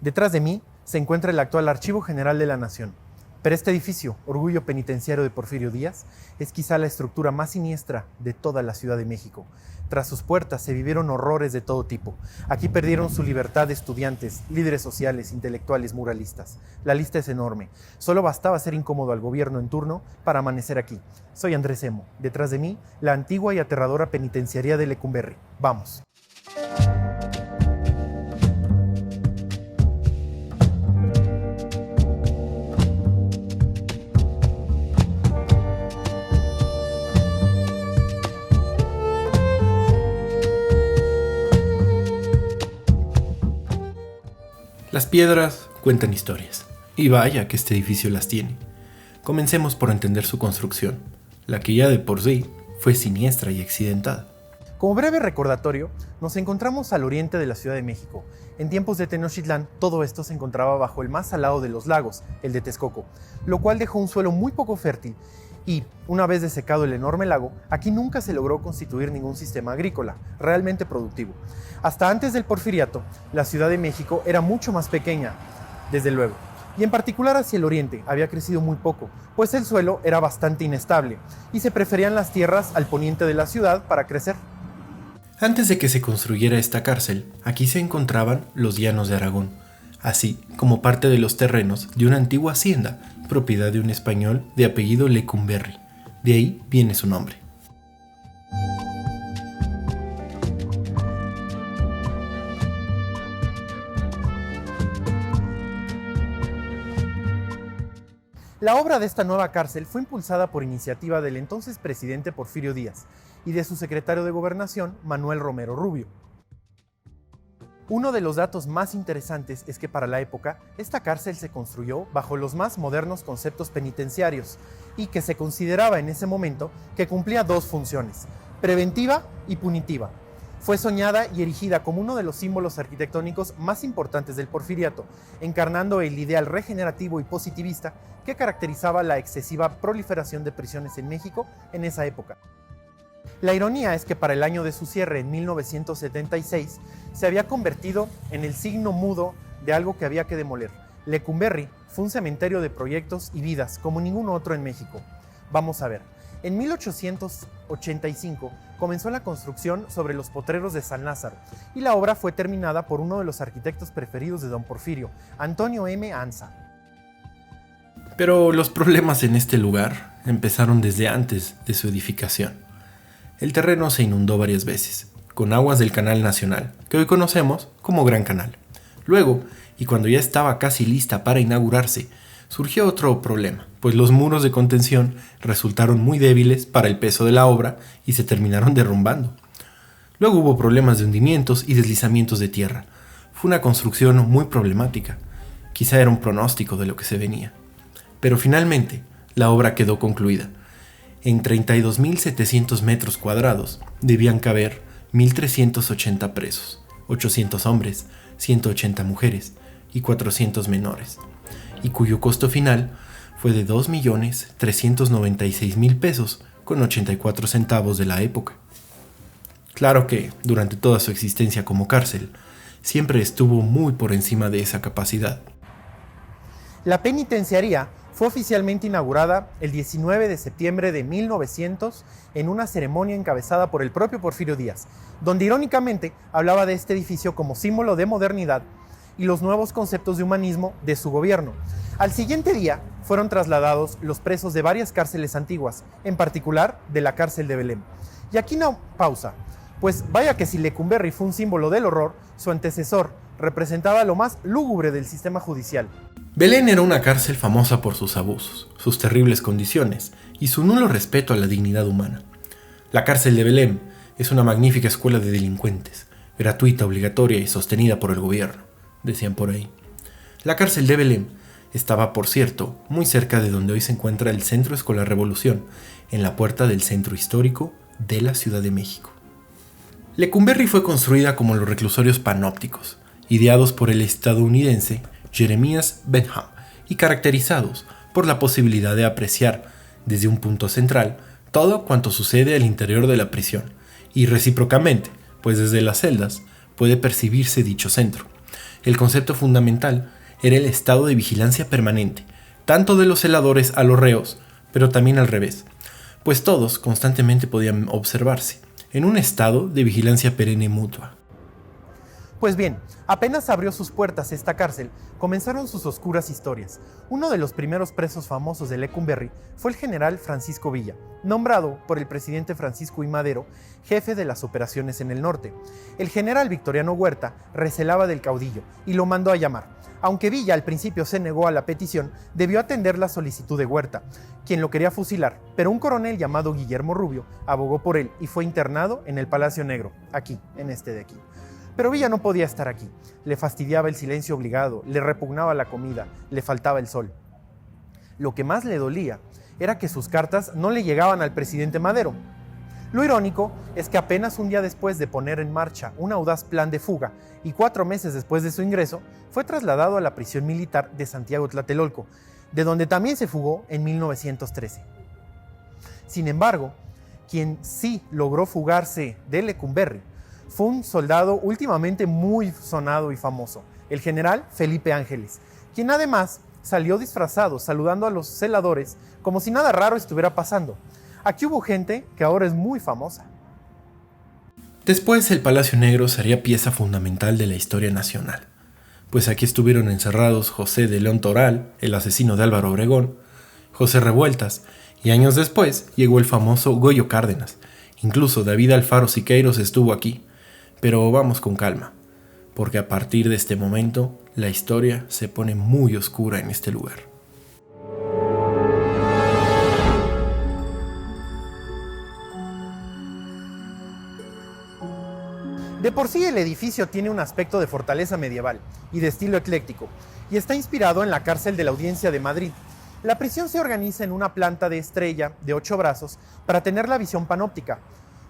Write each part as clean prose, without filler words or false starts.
Detrás de mí se encuentra el actual Archivo General de la Nación. Pero este edificio, orgullo penitenciario de Porfirio Díaz, es quizá la estructura más siniestra de toda la Ciudad de México. Tras sus puertas se vivieron horrores de todo tipo. Aquí perdieron su libertad estudiantes, líderes sociales, intelectuales, muralistas. La lista es enorme. Solo bastaba ser incómodo al gobierno en turno para amanecer aquí. Soy Andrés Emo. Detrás de mí, la antigua y aterradora penitenciaría de Lecumberri. Vamos. Las piedras cuentan historias, y vaya que este edificio las tiene. Comencemos por entender su construcción, la que ya de por sí fue siniestra y accidentada. Como breve recordatorio, nos encontramos al oriente de la Ciudad de México. En tiempos de Tenochtitlán, todo esto se encontraba bajo el más salado de los lagos, el de Texcoco, lo cual dejó un suelo muy poco fértil y, una vez desecado el enorme lago, aquí nunca se logró constituir ningún sistema agrícola realmente productivo. Hasta antes del Porfiriato, la Ciudad de México era mucho más pequeña, desde luego, y en particular hacia el oriente había crecido muy poco, pues el suelo era bastante inestable y se preferían las tierras al poniente de la ciudad para crecer. Antes de que se construyera esta cárcel, aquí se encontraban los llanos de Aragón, así como parte de los terrenos de una antigua hacienda, propiedad de un español de apellido Lecumberri. De ahí viene su nombre. La obra de esta nueva cárcel fue impulsada por iniciativa del entonces presidente Porfirio Díaz y de su secretario de Gobernación, Manuel Romero Rubio. Uno de los datos más interesantes es que para la época, esta cárcel se construyó bajo los más modernos conceptos penitenciarios y que se consideraba en ese momento que cumplía dos funciones, preventiva y punitiva. Fue soñada y erigida como uno de los símbolos arquitectónicos más importantes del Porfiriato, encarnando el ideal regenerativo y positivista que caracterizaba la excesiva proliferación de prisiones en México en esa época. La ironía es que para el año de su cierre, en 1976, se había convertido en el signo mudo de algo que había que demoler. Lecumberri fue un cementerio de proyectos y vidas como ningún otro en México. Vamos a ver. En 1885 comenzó la construcción sobre los potreros de San Lázaro y la obra fue terminada por uno de los arquitectos preferidos de don Porfirio, Antonio M. Anza. Pero los problemas en este lugar empezaron desde antes de su edificación. El terreno se inundó varias veces, con aguas del Canal Nacional, que hoy conocemos como Gran Canal. Luego, y cuando ya estaba casi lista para inaugurarse, surgió otro problema, pues los muros de contención resultaron muy débiles para el peso de la obra y se terminaron derrumbando. Luego hubo problemas de hundimientos y deslizamientos de tierra. Fue una construcción muy problemática. Quizá era un pronóstico de lo que se venía. Pero finalmente, la obra quedó concluida. En 32.700 metros cuadrados debían caber 1.380 presos, 800 hombres, 180 mujeres y 400 menores, y cuyo costo final fue de 2.396.000 pesos con 84 centavos de la época. Claro que, durante toda su existencia como cárcel, siempre estuvo muy por encima de esa capacidad. La penitenciaría fue oficialmente inaugurada el 19 de septiembre de 1900 en una ceremonia encabezada por el propio Porfirio Díaz, donde irónicamente hablaba de este edificio como símbolo de modernidad y los nuevos conceptos de humanismo de su gobierno. Al siguiente día fueron trasladados los presos de varias cárceles antiguas, en particular de la cárcel de Belém. Y aquí una pausa, pues vaya que si Lecumberri fue un símbolo del horror, su antecesor representaba lo más lúgubre del sistema judicial. Belém era una cárcel famosa por sus abusos, sus terribles condiciones y su nulo respeto a la dignidad humana. La cárcel de Belém es una magnífica escuela de delincuentes, gratuita, obligatoria y sostenida por el gobierno, decían por ahí. La cárcel de Belém estaba, por cierto, muy cerca de donde hoy se encuentra el Centro Escolar Revolución, en la puerta del centro histórico de la Ciudad de México. Lecumberri fue construida como los reclusorios panópticos, ideados por el estadounidense Jeremias Bentham y caracterizados por la posibilidad de apreciar desde un punto central todo cuanto sucede al interior de la prisión y recíprocamente, pues desde las celdas puede percibirse dicho centro. El concepto fundamental era el estado de vigilancia permanente, tanto de los celadores a los reos, pero también al revés, pues todos constantemente podían observarse, en un estado de vigilancia perenne mutua. Pues bien, apenas abrió sus puertas esta cárcel, comenzaron sus oscuras historias. Uno de los primeros presos famosos de Lecumberri fue el general Francisco Villa, nombrado por el presidente Francisco I. Madero jefe de las operaciones en el norte. El general Victoriano Huerta recelaba del caudillo y lo mandó a llamar. Aunque Villa al principio se negó a la petición, debió atender la solicitud de Huerta, quien lo quería fusilar, pero un coronel llamado Guillermo Rubio abogó por él y fue internado en el Palacio Negro, aquí, en este de aquí. Pero Villa no podía estar aquí. Le fastidiaba el silencio obligado, le repugnaba la comida, le faltaba el sol. Lo que más le dolía era que sus cartas no le llegaban al presidente Madero. Lo irónico es que apenas un día después de poner en marcha un audaz plan de fuga y 4 meses después de su ingreso, fue trasladado a la prisión militar de Santiago Tlatelolco, de donde también se fugó en 1913. Sin embargo, quien sí logró fugarse de Lecumberri fue un soldado últimamente muy sonado y famoso, el general Felipe Ángeles, quien además salió disfrazado saludando a los celadores como si nada raro estuviera pasando. Aquí hubo gente que ahora es muy famosa. Después el Palacio Negro sería pieza fundamental de la historia nacional, pues aquí estuvieron encerrados José de León Toral, el asesino de Álvaro Obregón, José Revueltas, y años después llegó el famoso Goyo Cárdenas. Incluso David Alfaro Siqueiros estuvo aquí. Pero vamos con calma, porque a partir de este momento la historia se pone muy oscura en este lugar. De por sí el edificio tiene un aspecto de fortaleza medieval y de estilo ecléctico, y está inspirado en la cárcel de la Audiencia de Madrid. La prisión se organiza en una planta de estrella de 8 brazos para tener la visión panóptica,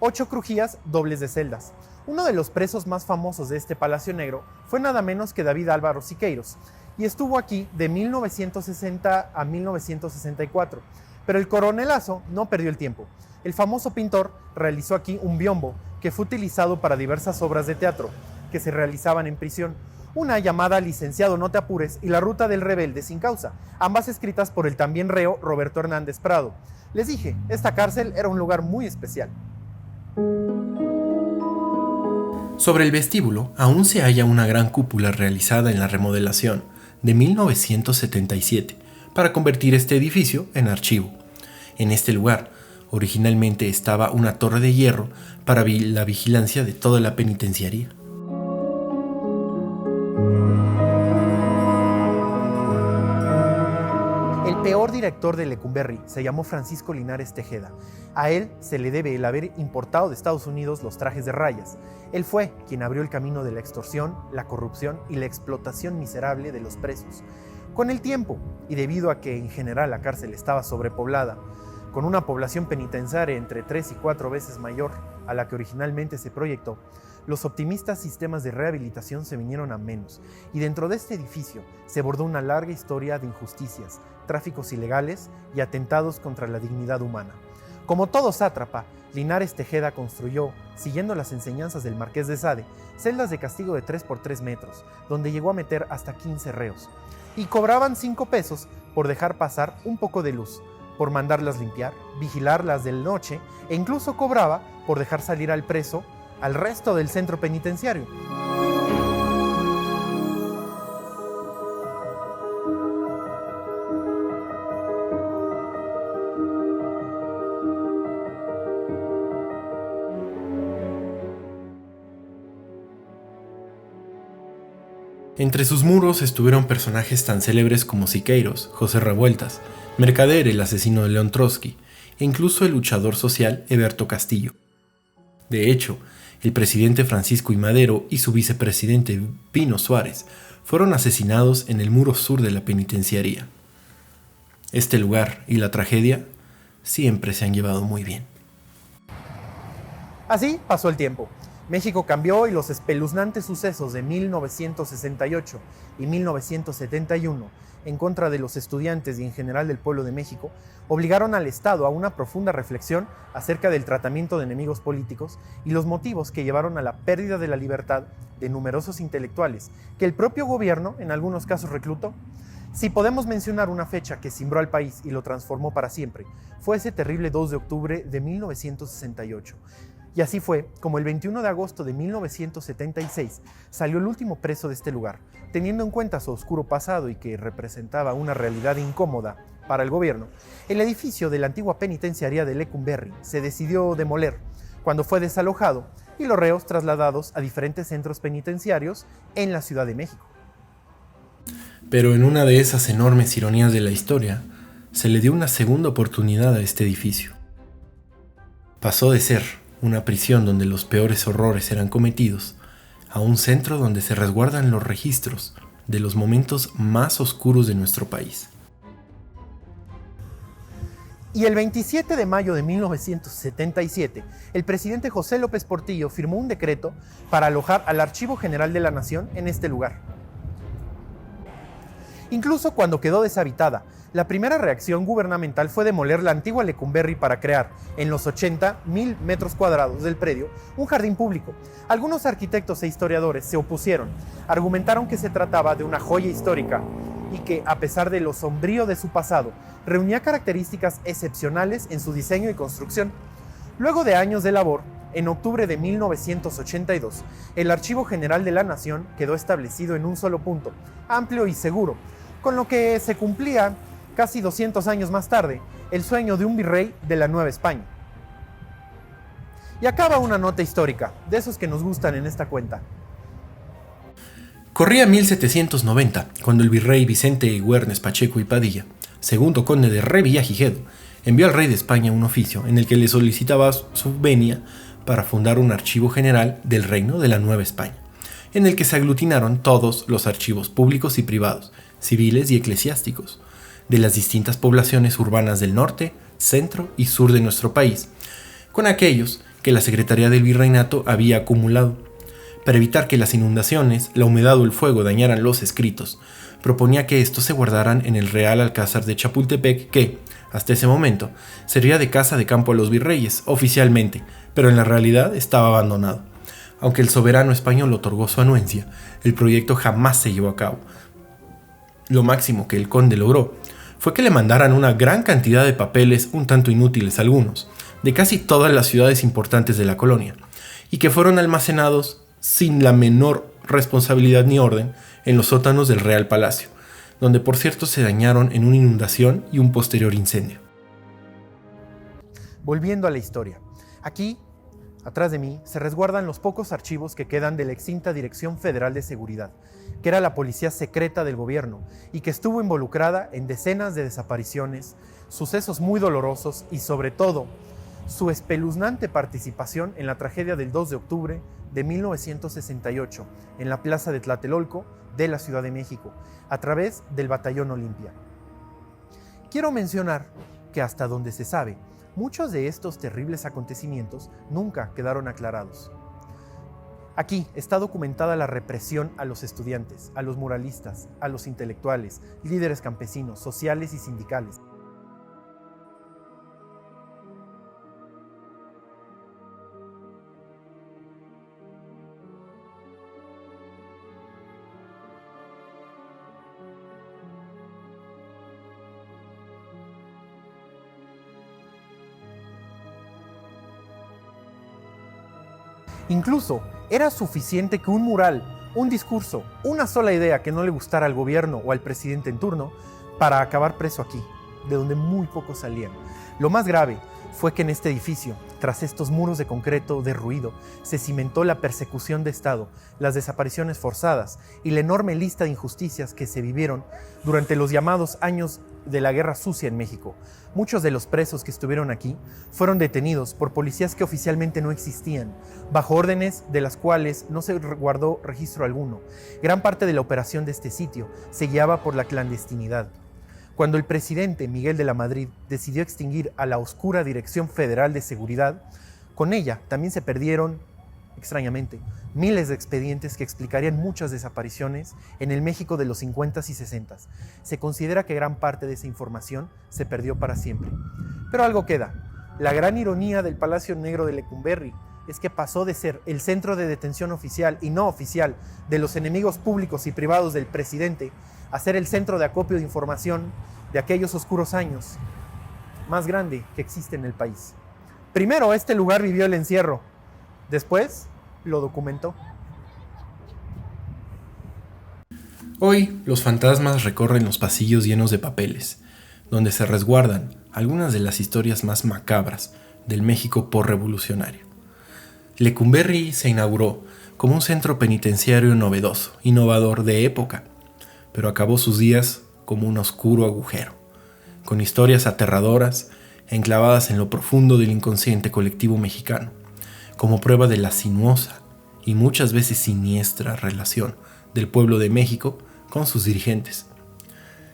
8 crujías dobles de celdas. Uno de los presos más famosos de este Palacio Negro fue nada menos que David Álvaro Siqueiros, y estuvo aquí de 1960 a 1964. Pero el coronelazo no perdió el tiempo. El famoso pintor realizó aquí un biombo que fue utilizado para diversas obras de teatro que se realizaban en prisión. Una llamada Licenciado no te apures y La ruta del rebelde sin causa, ambas escritas por el también reo Roberto Hernández Prado. Les dije, esta cárcel era un lugar muy especial. Sobre el vestíbulo aún se halla una gran cúpula realizada en la remodelación de 1977 para convertir este edificio en archivo. En este lugar originalmente estaba una torre de hierro para la vigilancia de toda la penitenciaría. El peor director de Lecumberri se llamó Francisco Linares Tejeda. A él se le debe el haber importado de Estados Unidos los trajes de rayas. Él fue quien abrió el camino de la extorsión, la corrupción y la explotación miserable de los presos. Con el tiempo, y debido a que en general la cárcel estaba sobrepoblada, con una población penitenciaria entre 3 y 4 veces mayor a la que originalmente se proyectó, los optimistas sistemas de rehabilitación se vinieron a menos, y dentro de este edificio se bordó una larga historia de injusticias, tráficos ilegales y atentados contra la dignidad humana. Como todo sátrapa, Linares Tejeda construyó, siguiendo las enseñanzas del Marqués de Sade, celdas de castigo de 3 por 3 metros, donde llegó a meter hasta 15 reos, y cobraban 5 pesos por dejar pasar un poco de luz, por mandarlas limpiar, vigilarlas de noche, e incluso cobraba por dejar salir al preso al resto del centro penitenciario. Entre sus muros estuvieron personajes tan célebres como Siqueiros, José Revueltas, Mercader, el asesino de León Trotsky, e incluso el luchador social Heberto Castillo. De hecho, el presidente Francisco I. Madero y su vicepresidente Pino Suárez fueron asesinados en el muro sur de la penitenciaría. Este lugar y la tragedia siempre se han llevado muy bien. Así pasó el tiempo. México cambió y los espeluznantes sucesos de 1968 y 1971 en contra de los estudiantes y en general del pueblo de México obligaron al Estado a una profunda reflexión acerca del tratamiento de enemigos políticos y los motivos que llevaron a la pérdida de la libertad de numerosos intelectuales que el propio gobierno en algunos casos reclutó. Si podemos mencionar una fecha que cimbró al país y lo transformó para siempre, fue ese terrible 2 de octubre de 1968. Y así fue como el 21 de agosto de 1976 salió el último preso de este lugar, teniendo en cuenta su oscuro pasado y que representaba una realidad incómoda para el gobierno. El edificio de la antigua penitenciaría de Lecumberri se decidió demoler cuando fue desalojado y los reos trasladados a diferentes centros penitenciarios en la Ciudad de México. Pero en una de esas enormes ironías de la historia, se le dio una segunda oportunidad a este edificio. Pasó de ser una prisión donde los peores horrores eran cometidos, a un centro donde se resguardan los registros de los momentos más oscuros de nuestro país. Y el 27 de mayo de 1977, el presidente José López Portillo firmó un decreto para alojar al Archivo General de la Nación en este lugar. Incluso cuando quedó deshabitada, la primera reacción gubernamental fue demoler la antigua Lecumberri para crear, en los 80,000 metros cuadrados del predio, un jardín público. Algunos arquitectos e historiadores se opusieron, argumentaron que se trataba de una joya histórica y que, a pesar de lo sombrío de su pasado, reunía características excepcionales en su diseño y construcción. Luego de años de labor, en octubre de 1982, el Archivo General de la Nación quedó establecido en un solo punto, amplio y seguro, con lo que se cumplía, casi 200 años más tarde, el sueño de un virrey de la Nueva España. Y acaba una nota histórica, de esos que nos gustan en esta cuenta. Corría 1790, cuando el virrey Vicente Güernes Pacheco y Padilla, segundo conde de Revillagigedo, envió al rey de España un oficio en el que le solicitaba su venia para fundar un archivo general del Reino de la Nueva España, en el que se aglutinaron todos los archivos públicos y privados, civiles y eclesiásticos, de las distintas poblaciones urbanas del norte, centro y sur de nuestro país, con aquellos que la Secretaría del Virreinato había acumulado. Para evitar que las inundaciones, la humedad o el fuego dañaran los escritos, proponía que estos se guardaran en el Real Alcázar de Chapultepec que, hasta ese momento, servía de casa de campo a los virreyes, oficialmente, pero en la realidad estaba abandonado. Aunque el soberano español otorgó su anuencia, el proyecto jamás se llevó a cabo. Lo máximo que el conde logró fue que le mandaran una gran cantidad de papeles, un tanto inútiles algunos, de casi todas las ciudades importantes de la colonia, y que fueron almacenados sin la menor responsabilidad ni orden en los sótanos del Real Palacio, donde por cierto se dañaron en una inundación y un posterior incendio. Volviendo a la historia, aquí, atrás de mí, se resguardan los pocos archivos que quedan de la extinta Dirección Federal de Seguridad, que era la policía secreta del gobierno y que estuvo involucrada en decenas de desapariciones, sucesos muy dolorosos y sobre todo, su espeluznante participación en la tragedia del 2 de octubre de 1968 en la plaza de Tlatelolco de la Ciudad de México, a través del Batallón Olimpia. Quiero mencionar que hasta donde se sabe, muchos de estos terribles acontecimientos nunca quedaron aclarados. Aquí está documentada la represión a los estudiantes, a los muralistas, a los intelectuales, líderes campesinos, sociales y sindicales. Incluso, era suficiente que un mural, un discurso, una sola idea que no le gustara al gobierno o al presidente en turno para acabar preso aquí, de donde muy pocos salían. Lo más grave fue que en este edificio, tras estos muros de concreto derruido, se cimentó la persecución de Estado, las desapariciones forzadas y la enorme lista de injusticias que se vivieron durante los llamados años de la Guerra Sucia en México. Muchos de los presos que estuvieron aquí fueron detenidos por policías que oficialmente no existían, bajo órdenes de las cuales no se guardó registro alguno. Gran parte de la operación de este sitio se guiaba por la clandestinidad. Cuando el presidente Miguel de la Madrid decidió extinguir a la oscura Dirección Federal de Seguridad, con ella también se perdieron extrañamente, miles de expedientes que explicarían muchas desapariciones en el México de los 50s y 60s. Se considera que gran parte de esa información se perdió para siempre. Pero algo queda. La gran ironía del Palacio Negro de Lecumberri es que pasó de ser el centro de detención oficial y no oficial de los enemigos públicos y privados del presidente a ser el centro de acopio de información de aquellos oscuros años más grande que existe en el país. Primero, este lugar vivió el encierro. Después, lo documentó. Hoy, los fantasmas recorren los pasillos llenos de papeles, donde se resguardan algunas de las historias más macabras del México postrevolucionario. Lecumberri se inauguró como un centro penitenciario novedoso, innovador de época, pero acabó sus días como un oscuro agujero, con historias aterradoras enclavadas en lo profundo del inconsciente colectivo mexicano, como prueba de la sinuosa y muchas veces siniestra relación del pueblo de México con sus dirigentes.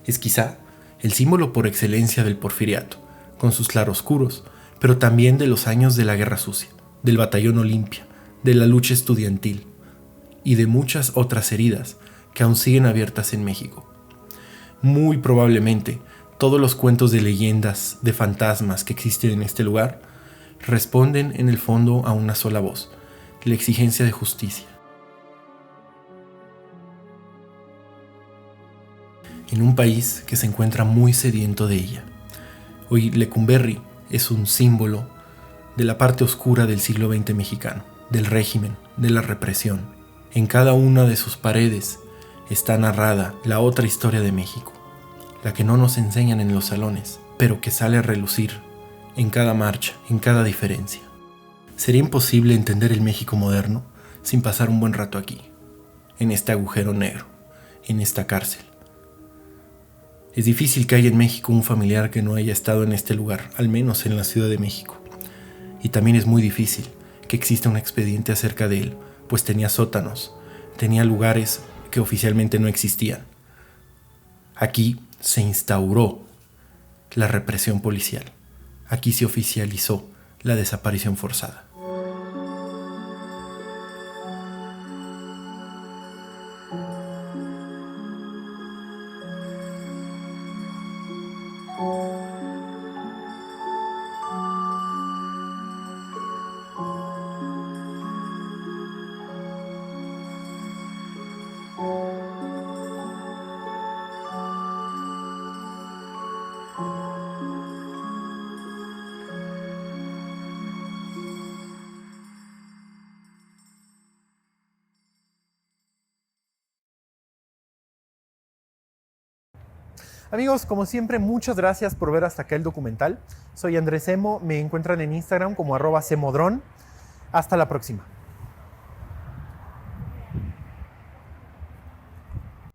Es quizá el símbolo por excelencia del porfiriato, con sus claroscuros, pero también de los años de la Guerra Sucia, del Batallón Olimpia, de la lucha estudiantil y de muchas otras heridas que aún siguen abiertas en México. Muy probablemente, todos los cuentos de leyendas, de fantasmas que existen en este lugar, responden en el fondo a una sola voz, la exigencia de justicia. En un país que se encuentra muy sediento de ella. Hoy Lecumberri es un símbolo de la parte oscura del siglo XX mexicano, del régimen, de la represión. En cada una de sus paredes está narrada la otra historia de México, la que no nos enseñan en los salones, pero que sale a relucir en cada marcha, en cada diferencia. Sería imposible entender el México moderno sin pasar un buen rato aquí, en este agujero negro, en esta cárcel. Es difícil que haya en México un familiar que no haya estado en este lugar, al menos en la Ciudad de México. Y también es muy difícil que exista un expediente acerca de él, pues tenía sótanos, tenía lugares que oficialmente no existían. Aquí se instauró la represión policial. Aquí se oficializó la desaparición forzada. Amigos, como siempre, muchas gracias por ver hasta acá el documental. Soy Andrés Emo, me encuentran en Instagram como @semodron. Hasta la próxima.